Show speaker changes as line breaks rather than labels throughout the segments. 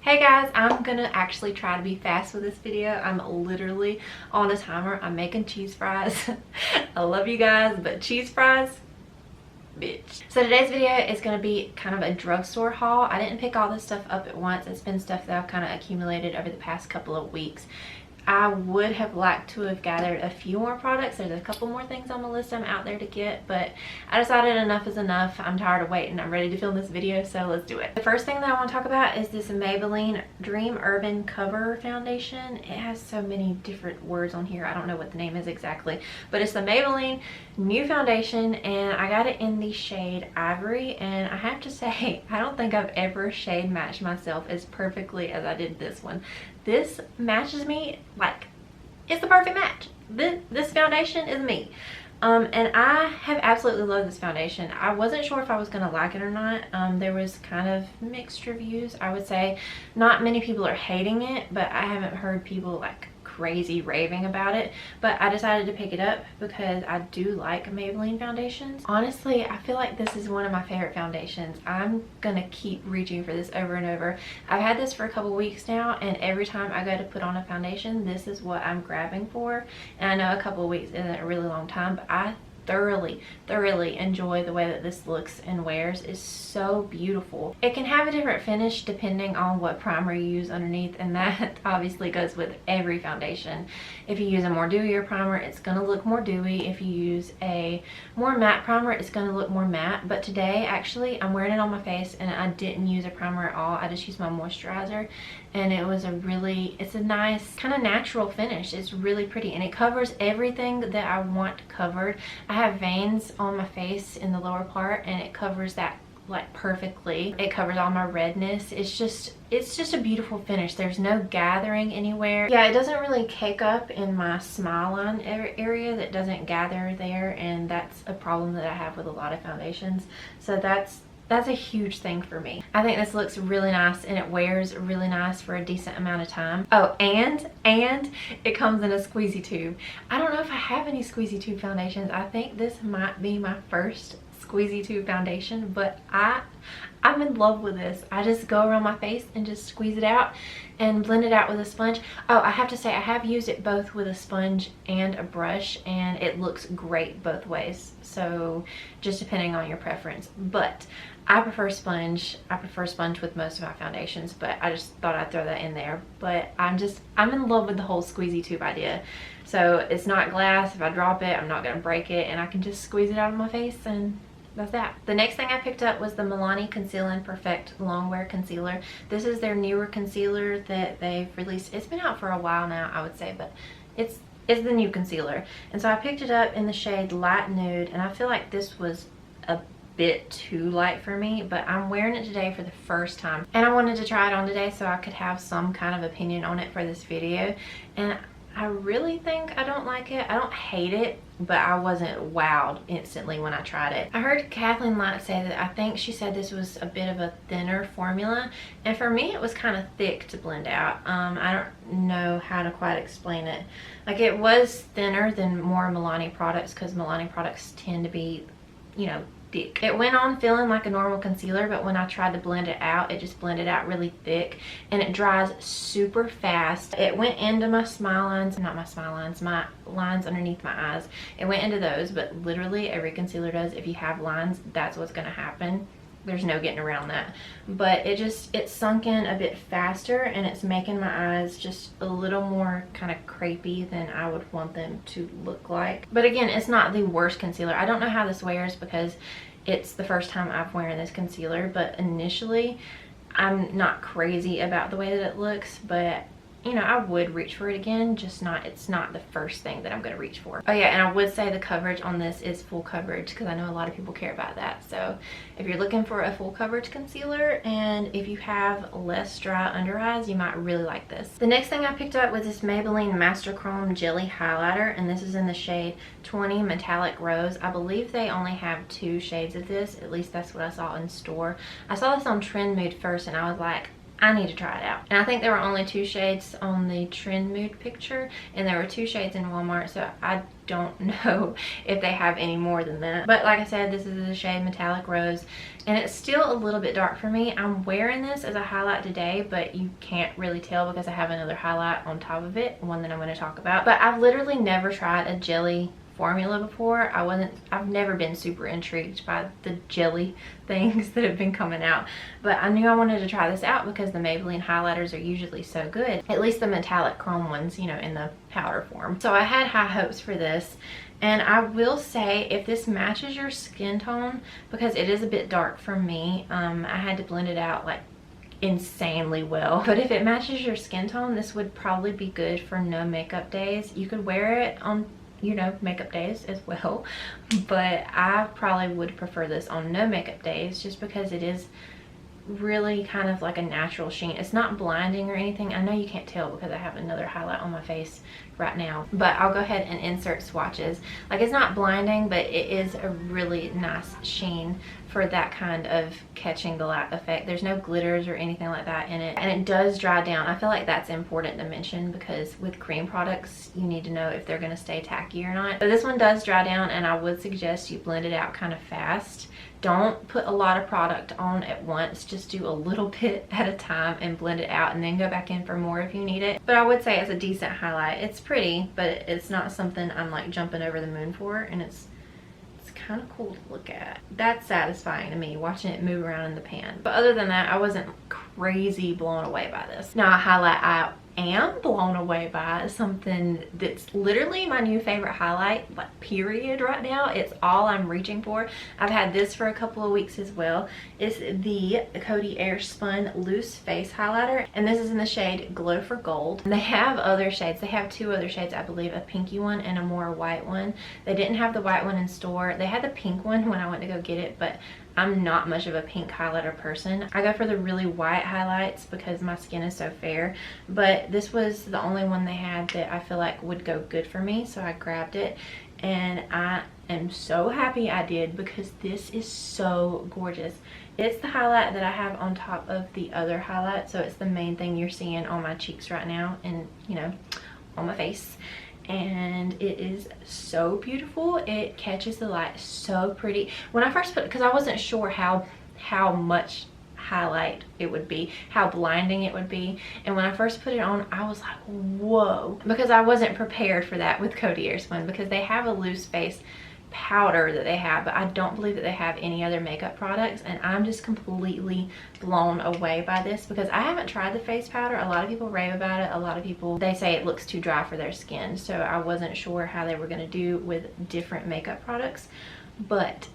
Hey guys, I'm gonna actually try to be fast with this video. I'm literally on a timer. I'm making cheese fries. I love you guys, but cheese fries, bitch. So today's video is going to be kind of a drugstore haul. I didn't pick all this stuff up at once. It's been stuff that I've kind of accumulated over the past couple of weeks. I would have liked to have gathered a few more products. There's a couple more things on the list I'm out there to get, but I decided enough is enough. I'm tired of waiting. I'm ready to film this video, so let's do it. The first thing that I want to talk about is this Maybelline Dream Urban Cover Foundation. It has so many different words on here. I don't know what the name is exactly, but it's the Maybelline new foundation, and I got it in the shade Ivory, and I have to say, I don't think I've ever shade matched myself as perfectly as I did this one. This matches me like it's the perfect match. This foundation is me. And I have absolutely loved this foundation. I wasn't sure if I was going to like it or not. There was kind of mixed reviews. I would say not many people are hating it, but I haven't heard people like crazy raving about it. But I decided to pick it up because I do like Maybelline foundations. Honestly, I feel like this is one of my favorite foundations. I'm gonna keep reaching for this over and over. I've had this for a couple weeks now, and every time I go to put on a foundation, this is what I'm grabbing for. And I know a couple of weeks isn't a really long time, but I thoroughly enjoy the way that this looks and wears. Is so beautiful. It can have a different finish depending on what primer you use underneath, and that obviously goes with every foundation. If you use a more dewier primer, it's going to look more dewy. If you use a more matte primer, it's going to look more matte. But today, actually, I'm wearing it on my face and I didn't use a primer at all. I just used my moisturizer, and it's a nice kind of natural finish. It's really pretty, and it covers everything that I want covered. I have veins on my face in the lower part, and it covers that like perfectly. It covers all my redness. It's just a beautiful finish. There's no gathering anywhere. Yeah, it doesn't really cake up in my smile line area. That doesn't gather there, and that's a problem that I have with a lot of foundations. So that's a huge thing for me. I think this looks really nice, and it wears really nice for a decent amount of time. Oh, and it comes in a squeezy tube. I don't know if I have any squeezy tube foundations. I think this might be my first squeezy tube foundation, but I'm in love with this. I just go around my face and just squeeze it out and blend it out with a sponge. Oh, I have to say, I have used it both with a sponge and a brush, and it looks great both ways. So just depending on your preference. But I prefer sponge. I prefer sponge with most of my foundations, but I just thought I'd throw that in there. But I'm in love with the whole squeezy tube idea. So it's not glass. If I drop it, I'm not gonna break it, and I can just squeeze it out of my face, and that's that. The next thing I picked up was the Milani Conceal+Perfect Longwear Concealer. This is their newer concealer that they've released. It's been out for a while now, I would say, but it's the new concealer. And so I picked it up in the shade Light Nude, and I feel like this was a bit too light for me, but I'm wearing it today for the first time, and I wanted to try it on today so I could have some kind of opinion on it for this video. And I really think I don't like it. I don't hate it, but I wasn't wowed instantly when I tried it. I heard Kathleen Light say that I think she said this was a bit of a thinner formula, and for me it was kind of thick to blend out. I don't know how to quite explain it. Like, it was thinner than more Milani products, because Milani products tend to be, you know, thick. It went on feeling like a normal concealer, but when I tried to blend it out, it just blended out really thick, and it dries super fast. It went into my smile lines, not my smile lines, my lines underneath my eyes. It went into those, but literally every concealer does. If you have lines, that's what's going to happen. There's no getting around that. But it sunk in a bit faster, and it's making my eyes just a little more kind of crepey than I would want them to look like. But again, it's not the worst concealer. I don't know how this wears because it's the first time I've worn this concealer, but initially I'm not crazy about the way that it looks, but you know, I would reach for it again, just it's not the first thing that I'm going to reach for. Oh yeah, and I would say the coverage on this is full coverage, because I know a lot of people care about that. So if you're looking for a full coverage concealer, and if you have less dry under eyes, you might really like this. The next thing I picked up was this Maybelline Masterchrome Jelly Highlighter, and this is in the shade 20 Metallic Rose. I believe they only have 2 shades of this, at least that's what I saw in store. I saw this on Trend Mood first, and I was like, I need to try it out. And I think there were only 2 shades on the Trend Mood picture, and there were 2 shades in Walmart, so I don't know if they have any more than that. But like I said, this is the shade Metallic Rose, and it's still a little bit dark for me. I'm wearing this as a highlight today, but you can't really tell because I have another highlight on top of it, one that I'm going to talk about. But I've literally never tried a jelly formula before. I've never been super intrigued by the jelly things that have been coming out, but I knew I wanted to try this out because the Maybelline highlighters are usually so good, at least the metallic chrome ones, you know, in the powder form. So I had high hopes for this, and I will say if this matches your skin tone, because it is a bit dark for me, I had to blend it out like insanely well, but if it matches your skin tone, this would probably be good for no makeup days. You could wear it on, you know, makeup days as well, but I probably would prefer this on no makeup days just because it is really kind of like a natural sheen. It's not blinding or anything. I know you can't tell because I have another highlight on my face right now, but I'll go ahead and insert swatches. Like, it's not blinding, but it is a really nice sheen for that kind of catching the light effect. There's no glitters or anything like that in it, and it does dry down. I feel like that's important to mention because with cream products you need to know if they're going to stay tacky or not. But this one does dry down, and I would suggest you blend it out kind of fast. Don't put a lot of product on at once, just do a little bit at a time and blend it out, and then go back in for more if you need it. But I would say it's a decent highlight. It's pretty, but it's not something I'm like jumping over the moon for, and it's kind of cool to look at. That's satisfying to me, watching it move around in the pan. But other than that, I wasn't crazy blown away by this. Now, a highlight I am blown away by is something that's literally my new favorite highlight, like period, right now. It's all I'm reaching for. I've had this for a couple of weeks as well. It's the Coty Airspun Loose Face Highlighter, and this is in the shade Glow for Gold. And they have other shades. They have 2 other shades, I believe, a pinky one and a more white one. They didn't have the white one in store. They had the pink one when I went to go get it, but I'm not much of a pink highlighter person. I go for the really white highlights because my skin is so fair, but this was the only one they had that I feel like would go good for me, so I grabbed it, and I am so happy I did because this is so gorgeous. It's the highlight that I have on top of the other highlight, so it's the main thing you're seeing on my cheeks right now and, you know, on my face. And it is so beautiful. It catches the light so pretty. When I first put it, because I wasn't sure how much highlight it would be, how blinding it would be, and when I first put it on, I was like, whoa, because I wasn't prepared for that with Coty Airspun, because they have a loose face powder that they have, but I don't believe that they have any other makeup products, and I'm just completely blown away by this because I haven't tried the face powder. A lot of people rave about it. A lot of people, they say it looks too dry for their skin, so I wasn't sure how they were going to do with different makeup products, but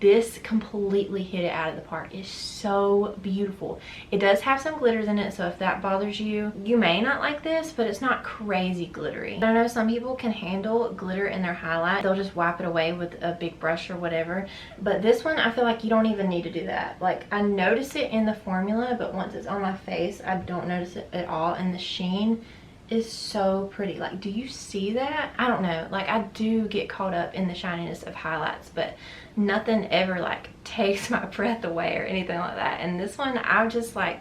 this completely hit it out of the park. It's so beautiful. It does have some glitters in it, so if that bothers you, you may not like this, but it's not crazy glittery. I know some people can handle glitter in their highlight. They'll just wipe it away with a big brush or whatever, but this one, I feel like you don't even need to do that. Like, I notice it in the formula, but once it's on my face, I don't notice it at all, and the sheen is so pretty. Like, do you see that? I don't know, like, I do get caught up in the shininess of highlights, but nothing ever like takes my breath away or anything like that. And this one, I'm just like,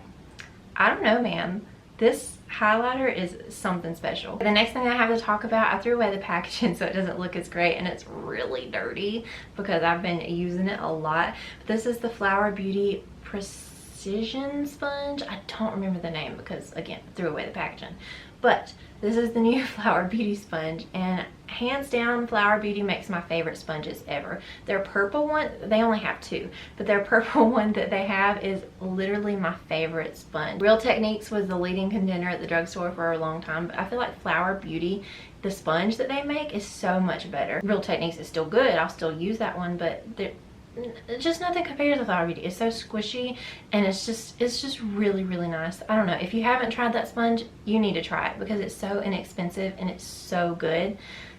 I don't know, man, this highlighter is something special. The next thing I have to talk about, I threw away the packaging so it doesn't look as great, and it's really dirty because I've been using it a lot. But this is the Flower Beauty Precision Sponge. I don't remember the name because, again, I threw away the packaging. But this is the new Flower Beauty sponge, and hands down, Flower Beauty makes my favorite sponges ever. Their purple one, they only have 2, but their purple one that they have is literally my favorite sponge. Real Techniques was the leading contender at the drugstore for a long time, but I feel like Flower Beauty, the sponge that they make, is so much better. Real Techniques is still good. I'll still use that one, but just nothing compares to Flower Beauty. It's so squishy, and it's just really, really nice. I don't know, if you haven't tried that sponge, you need to try it because it's so inexpensive and it's so good.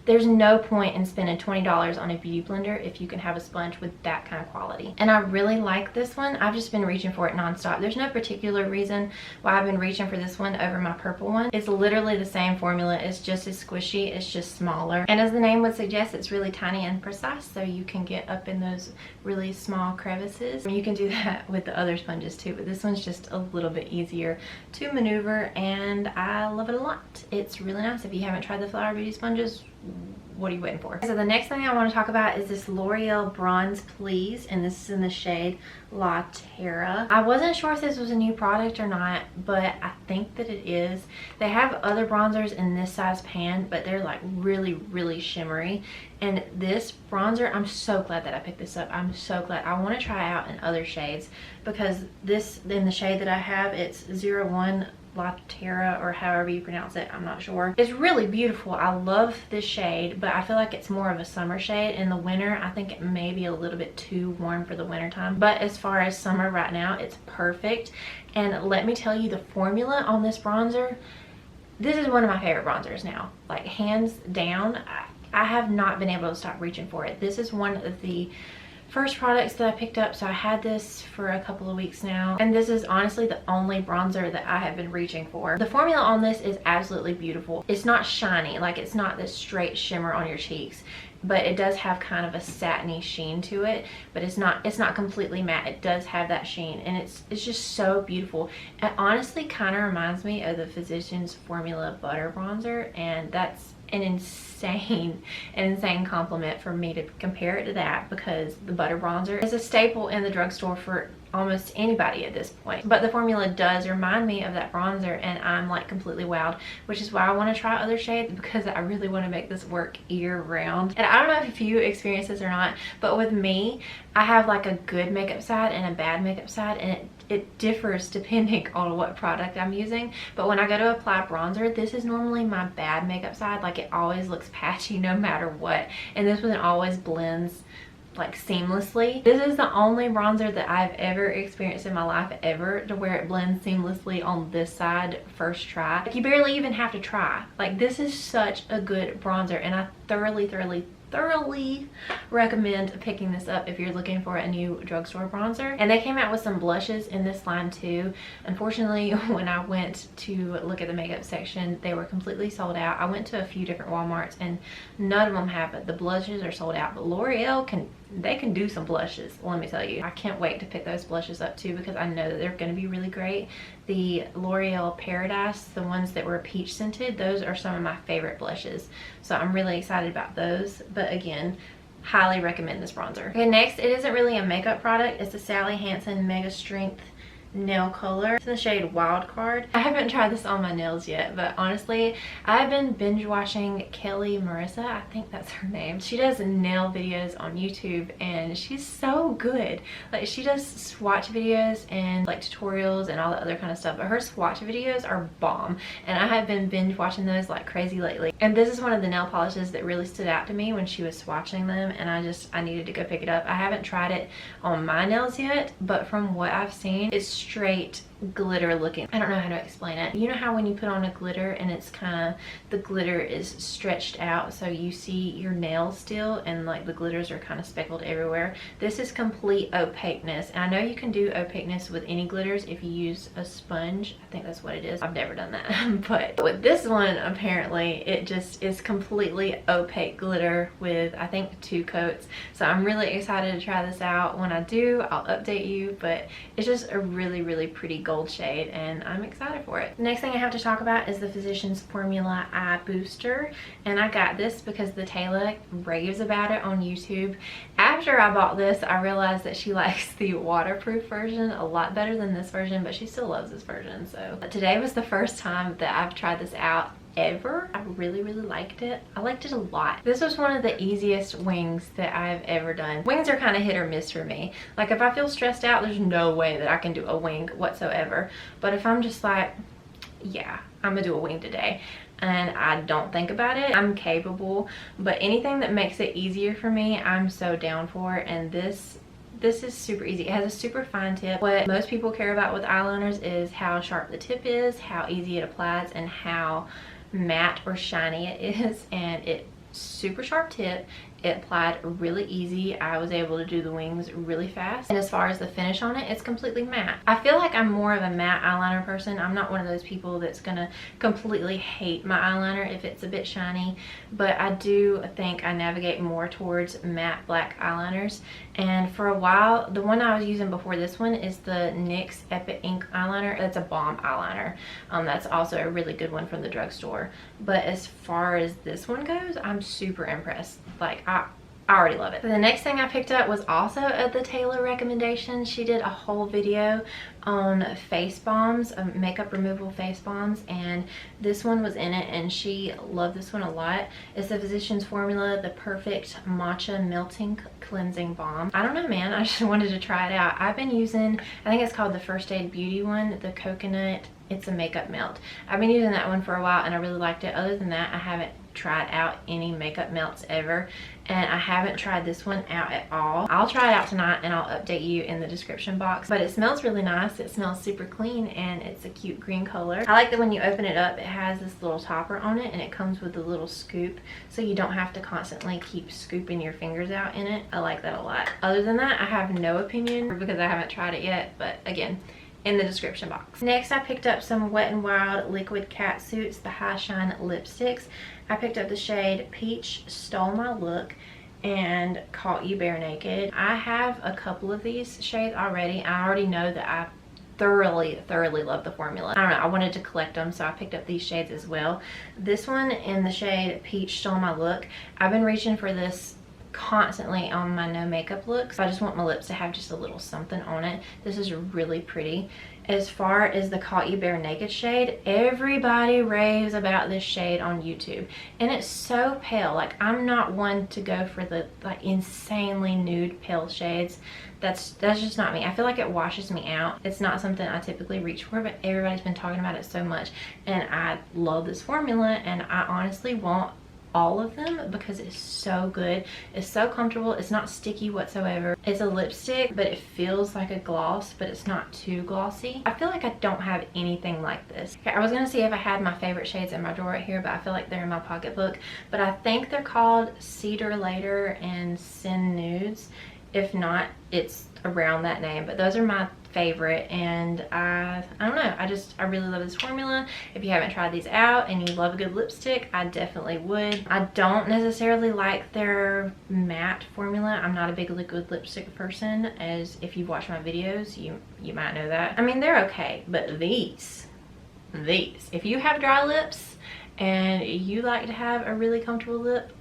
There's no point in spending $20 on a beauty blender if you can have a sponge with that kind of quality. And I really like this one. I've just been reaching for it nonstop. There's no particular reason why I've been reaching for this one over my purple one. It's literally the same formula. It's just as squishy. It's just smaller. And as the name would suggest, it's really tiny and precise, so you can get up in those really small crevices. You can do that with the other sponges too, but this one's just a little bit easier to maneuver, and I love it a lot. It's really nice. If you haven't tried the Flower Beauty sponges, what are you waiting for? So the next thing I want to talk about is this L'Oreal Bronze Please, and this is in the shade La Terra. I wasn't sure if this was a new product or not, but I think that it is. They have other bronzers in this size pan, but they're like really shimmery. And this bronzer, I'm so glad that I picked this up. I'm so glad. I want to try out in other shades, because this, in the shade that I have, it's 01 La Terra, or however you pronounce it, I'm not sure. It's really beautiful. I love this shade, but I feel like it's more of a summer shade. In the winter, I think it may be a little bit too warm for the winter time, but as far as summer right now, it's perfect. And let me tell you, the formula on this bronzer, this is one of my favorite bronzers now, like hands down. I have not been able to stop reaching for it. This is one of the first products that I picked up, so I had this for a couple of weeks now, and this is honestly the only bronzer that I have been reaching for. The formula on this is absolutely beautiful. It's not shiny, like it's not this straight shimmer on your cheeks, but it does have kind of a satiny sheen to it, but it's not completely matte. It does have that sheen, and it's just so beautiful. It honestly kind of reminds me of the Physicians Formula Butter Bronzer, and that's an insane compliment for me to compare it to that, because the butter bronzer is a staple in the drugstore for almost anybody at this point. But the formula does remind me of that bronzer, and I'm like completely wowed, which is why I want to try other shades, because I really want to make this work year round. And I don't know if you experience this or not, but with me, I have like a good makeup side and a bad makeup side, and it differs depending on what product I'm using. But when I go to apply bronzer, this is normally my bad makeup side. Like, it always looks patchy no matter what, and this one always blends like seamlessly. This is the only bronzer that I've ever experienced in my life ever to where it blends seamlessly on this side first try. Like, you barely even have to try. Like, this is such a good bronzer, and I thoroughly recommend picking this up if you're looking for a new drugstore bronzer. And they came out with some blushes in this line too. Unfortunately, when I went to look at the makeup section, they were completely sold out. I went to a few different Walmarts, and none of them have it. The blushes are sold out, but L'Oreal can do some blushes, let me tell you. I can't wait to pick those blushes up too, because I know that they're going to be really great. The L'Oreal Paradise, the ones that were peach scented, those are some of my favorite blushes, so I'm really excited about those. But again, highly recommend this bronzer. Okay, next, it isn't really a makeup product. It's the Sally Hansen Megastrength nail color. It's in the shade Wild Card. I haven't tried this on my nails yet, but honestly, I've been binge watching Kelly Marissa, I think that's her name. She does nail videos on YouTube, and she's so good. Like, she does swatch videos and like tutorials and all the other kind of stuff, but her swatch videos are bomb, and I have been binge watching those like crazy lately. And this is one of the nail polishes that really stood out to me when she was swatching them, and I needed to go pick it up. I haven't tried it on my nails yet, but from what I've seen, it's straight glitter looking. I don't know how to explain it. You know how when you put on a glitter and it's kind of, the glitter is stretched out so you see your nails still, and like the glitters are kind of speckled everywhere? This is complete opaqueness, and I know you can do opaqueness with any glitters if you use a sponge. I think that's what it is. I've never done that. But with this one, apparently it just is completely opaque glitter with, I think, 2 coats. So I'm really excited to try this out. When I do, I'll update you, but it's just a really pretty gold shade, and I'm excited for it. The next thing I have to talk about is the Physicians Formula Eye Booster, and I got this because the Taylor raves about it on YouTube. After I bought this, I realized that she likes the waterproof version a lot better than this version, but she still loves this version. So today was the first time that I've tried this out ever. I really liked it. I liked it a lot. This was one of the easiest wings that I've ever done. Wings are kind of hit or miss for me. Like, if I feel stressed out, there's no way that I can do a wing whatsoever. But if I'm just like, yeah, I'm gonna do a wing today, and I don't think about it, I'm capable. But anything that makes it easier for me, I'm so down for. And this is super easy. It has a super fine tip. What most people care about with eyeliners is how sharp the tip is, how easy it applies, and how matte or shiny it is, and it super sharp tip. It applied really easy. I was able to do the wings really fast. And as far as the finish on it, it's completely matte. I feel like I'm more of a matte eyeliner person. I'm not one of those people that's gonna completely hate my eyeliner if it's a bit shiny, but I do think I navigate more towards matte black eyeliners. And for a while, the one I was using before this one is the NYX Epic Ink eyeliner. That's a Balm eyeliner. That's also a really good one from the drugstore. But as far as this one goes, I'm super impressed. Like, I already love it. So the next thing I picked up was also the Taylor recommendation. She did a whole video on face balms, makeup removal face balms, and this one was in it, and she loved this one a lot. It's the Physicians Formula, the Perfect Matcha Melting Cleansing Balm. I don't know, man, I just wanted to try it out. I've been using, I think it's called the First Aid Beauty one, the coconut, it's a makeup melt. I've been using that one for a while and I really liked it. Other than that, I haven't tried out any makeup melts ever, and I haven't tried this one out at all. I'll try it out tonight and I'll update you in the description box. But it smells really nice. It smells super clean and it's a cute green color. I like that when you open it up, it has this little topper on it and it comes with a little scoop, so you don't have to constantly keep scooping your fingers out in it. I like that a lot. Other than that, I have no opinion because I haven't tried it yet, but again, in the description box. Next, I picked up some Wet n Wild Liquid Cat Suits, the High Shine lipsticks. I picked up the shade Peach Stole My Look and Caught You Bare Naked. I have a couple of these shades already. I already know that I thoroughly love the formula. I don't know, I wanted to collect them, so I picked up these shades as well. This one in the shade Peach Stole My Look, I've been reaching for this constantly on my no makeup looks. I just want my lips to have just a little something on it. This is really pretty. As far as the Caught You Bare Naked shade, everybody raves about this shade on YouTube, and it's so pale. Like, I'm not one to go for the like insanely nude pale shades. That's just not me. I feel like it washes me out. It's not something I typically reach for, but everybody's been talking about it so much, and I love this formula, and I honestly want all of them because it's so good. It's so comfortable. It's not sticky whatsoever. It's a lipstick, but it feels like a gloss, but it's not too glossy. I feel like I don't have anything like this. Okay, I was gonna see if I had my favorite shades in my drawer right here, but I feel like they're in my pocketbook. But I think they're called Cedar Later and Sin Nudes. If not, it's around that name, but those are my favorite, and I don't know, I really love this formula. If you haven't tried these out and you love a good lipstick, I definitely would. I don't necessarily like their matte formula. I'm not a big liquid lipstick person, as if you've watched my videos, you might know that. I mean, they're okay, but these, if you have dry lips and you like to have a really comfortable lip,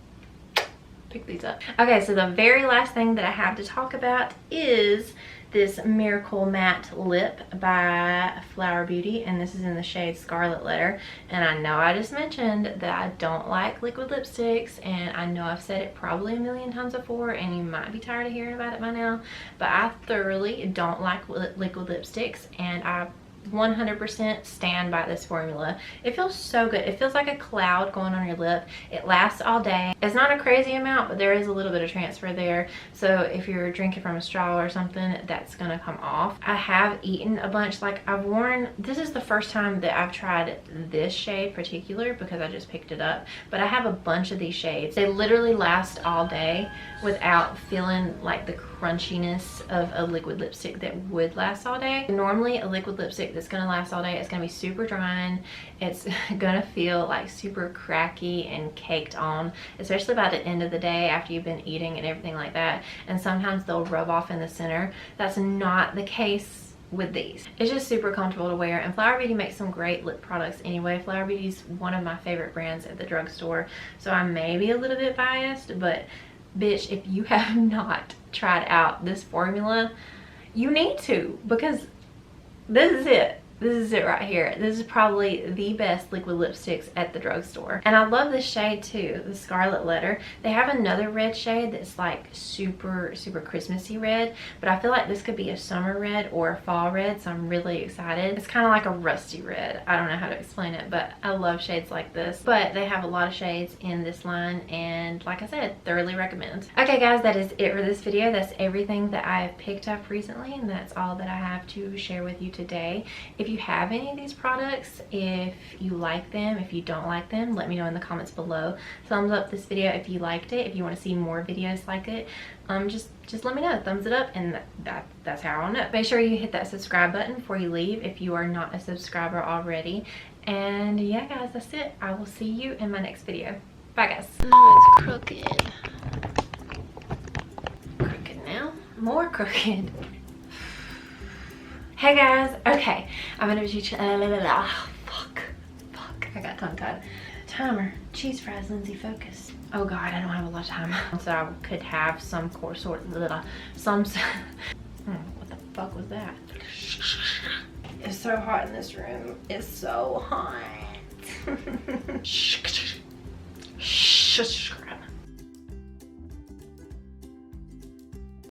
pick these up. Okay, so the very last thing that I have to talk about is this Miracle Matte Lip by Flower Beauty, and this is in the shade Scarlet Letter. And I know I just mentioned that I don't like liquid lipsticks, and I know I've said it probably a million times before, and you might be tired of hearing about it by now, but I thoroughly don't like liquid lipsticks, and I 100% stand by this formula. It feels so good. It feels like a cloud going on your lip. It lasts all day. It's not a crazy amount, but there is a little bit of transfer there, so if you're drinking from a straw or something, that's gonna come off. I have eaten a bunch. Like, I've worn, this is the first time that I've tried this shade particular because I just picked it up, but I have a bunch of these shades. They literally last all day without feeling like the crunchiness of a liquid lipstick that would last all day. Normally a liquid lipstick that's gonna last all day, it's gonna be super drying. It's gonna feel like super cracky and caked on, especially by the end of the day after you've been eating and everything like that. And sometimes they'll rub off in the center. That's not the case with these. It's just super comfortable to wear, and Flower Beauty makes some great lip products anyway. Flower Beauty is one of my favorite brands at the drugstore, so I may be a little bit biased, but bitch, if you have not tried out this formula, you need to, because this is it. This is it right here. This is probably the best liquid lipsticks at the drugstore. And I love this shade too, the Scarlet Letter. They have another red shade that's like super Christmassy red, but I feel like this could be a summer red or a fall red, so I'm really excited. It's kind of like a rusty red. I don't know how to explain it, but I love shades like this. But they have a lot of shades in this line, and like I said, thoroughly recommend. Okay guys, that is it for this video. That's everything that I've picked up recently, and that's all that I have to share with you today. If if you have any of these products, if you like them, if you don't like them, let me know in the comments below. Thumbs up this video if you liked it. If you want to see more videos like it, just let me know. Thumbs it up, and that's how I'll know. Make sure you hit that subscribe button before you leave if you are not a subscriber already. And yeah guys, that's it. I will see you in my next video. Bye guys. No, it's crooked. Crooked now. More crooked. Hey guys, okay, I'm gonna be fuck, I got tongue tied. Timer, cheese fries, Lindsay, focus. Oh god, I don't have a lot of time. So I could have some what the fuck was that? It's so hot in this room. It's so hot.